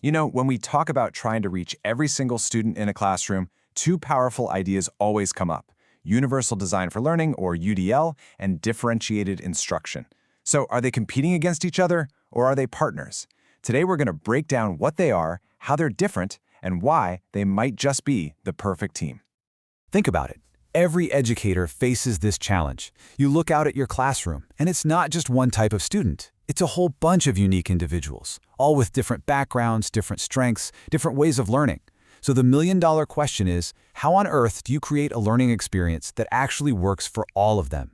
You know, when we talk about trying to reach every single student in a classroom, two powerful ideas always come up: universal design for learning, or UDL, and differentiated instruction. So are they competing against each other, or are they partners? Today we're going to break down what they are, how they're different, and why they might just be the perfect team. Think about it. Every educator faces this challenge. You look out at your classroom, and it's not just one type of student. It's a whole bunch of unique individuals, all with different backgrounds, different strengths, different ways of learning. So the million-dollar question is, how on earth do you create a learning experience that actually works for all of them?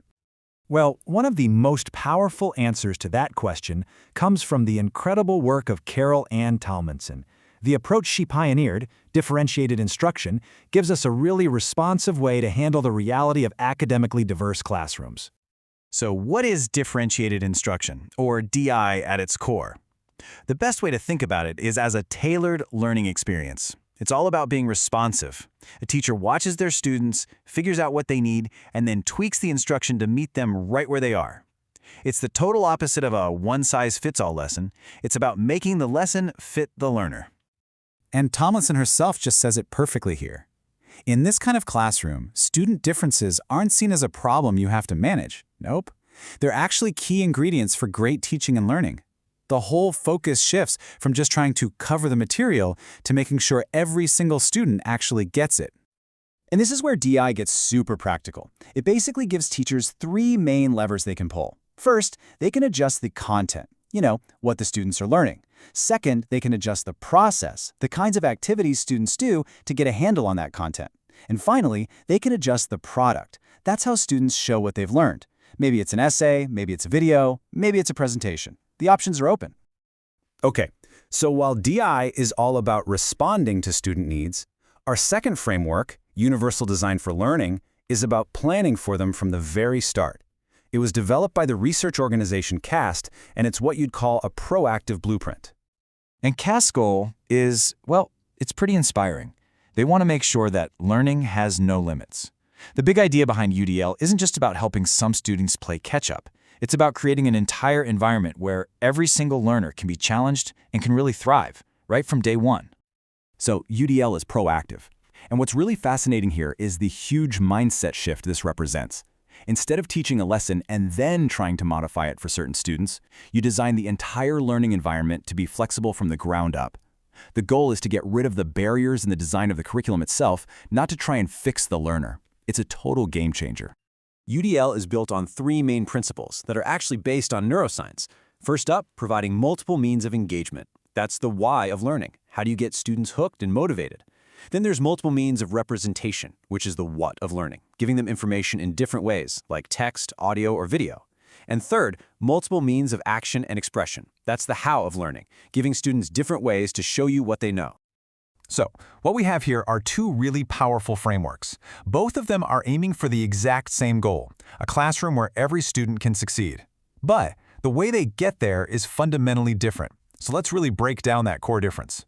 Well, one of the most powerful answers to that question comes from the incredible work of Carol Ann Talmanson. The approach she pioneered, differentiated instruction, gives us a really responsive way to handle the reality of academically diverse classrooms. So what is differentiated instruction, or DI at its core? The best way to think about it is as a tailored learning experience. It's all about being responsive. A teacher watches their students, figures out what they need, and then tweaks the instruction to meet them right where they are. It's the total opposite of a one-size-fits-all lesson. It's about making the lesson fit the learner. And Tomlinson herself just says it perfectly here. In this kind of classroom, student differences aren't seen as a problem you have to manage. Nope. They're actually key ingredients for great teaching and learning. The whole focus shifts from just trying to cover the material to making sure every single student actually gets it. And this is where DI gets super practical. It basically gives teachers three main levers they can pull. First, they can adjust the content, what the students are learning. Second, they can adjust the process, the kinds of activities students do to get a handle on that content. And finally, they can adjust the product. That's how students show what they've learned. Maybe it's an essay, maybe it's a video, maybe it's a presentation. The options are open. Okay, so while DI is all about responding to student needs, our second framework, Universal Design for Learning, is about planning for them from the very start. It was developed by the research organization CAST, and it's what you'd call a proactive blueprint. And CAST's goal is, well, it's pretty inspiring. They want to make sure that learning has no limits. The big idea behind UDL isn't just about helping some students play catch-up. It's about creating an entire environment where every single learner can be challenged and can really thrive, right from day one. So UDL is proactive. And what's really fascinating here is the huge mindset shift this represents. Instead of teaching a lesson and then trying to modify it for certain students, you design the entire learning environment to be flexible from the ground up. The goal is to get rid of the barriers in the design of the curriculum itself, not to try and fix the learner. It's a total game changer. UDL is built on three main principles that are actually based on neuroscience. First up, providing multiple means of engagement. That's the why of learning. How do you get students hooked and motivated? Then there's multiple means of representation, which is the what of learning, giving them information in different ways, like text, audio, or video. And third, multiple means of action and expression. That's the how of learning, giving students different ways to show you what they know. So, what we have here are two really powerful frameworks. Both of them are aiming for the exact same goal, a classroom where every student can succeed. But the way they get there is fundamentally different. So let's really break down that core difference.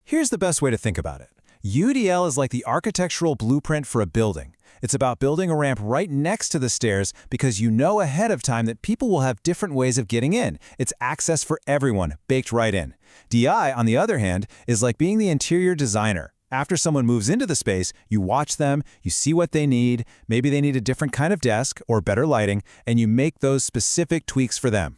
Here's the best way to think about it. UDL is like the architectural blueprint for a building. It's about building a ramp right next to the stairs because you know ahead of time that people will have different ways of getting in. It's access for everyone, baked right in. DI, on the other hand, is like being the interior designer. After someone moves into the space, you watch them, you see what they need, maybe they need a different kind of desk or better lighting, and you make those specific tweaks for them.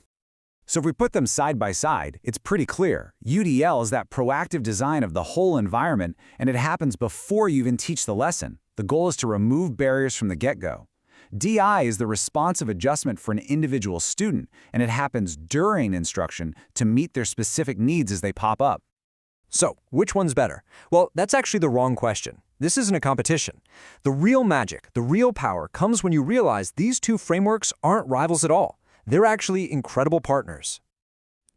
So if we put them side by side, it's pretty clear. UDL is that proactive design of the whole environment, and it happens before you even teach the lesson. The goal is to remove barriers from the get-go. DI is the responsive adjustment for an individual student, and it happens during instruction to meet their specific needs as they pop up. So, which one's better? Well, that's actually the wrong question. This isn't a competition. The real magic, the real power, comes when you realize these two frameworks aren't rivals at all. They're actually incredible partners.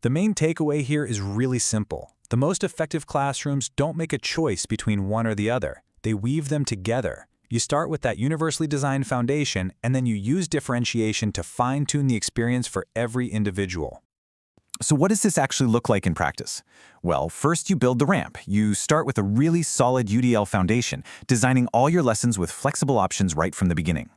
The main takeaway here is really simple. The most effective classrooms don't make a choice between one or the other. They weave them together. You start with that universally designed foundation, and then you use differentiation to fine-tune the experience for every individual. So what does this actually look like in practice? Well, first you build the ramp. You start with a really solid UDL foundation, designing all your lessons with flexible options right from the beginning.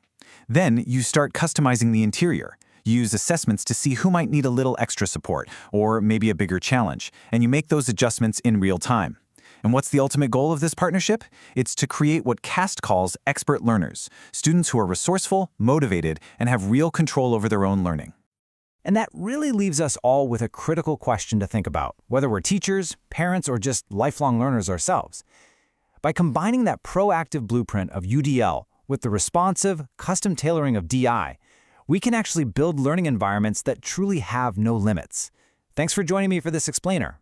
Then you start customizing the interior. You use assessments to see who might need a little extra support, or maybe a bigger challenge, and you make those adjustments in real time. And what's the ultimate goal of this partnership? It's to create what CAST calls expert learners, students who are resourceful, motivated, and have real control over their own learning. And that really leaves us all with a critical question to think about, whether we're teachers, parents, or just lifelong learners ourselves. By combining that proactive blueprint of UDL with the responsive, custom tailoring of DI, we can actually build learning environments that truly have no limits. Thanks for joining me for this explainer.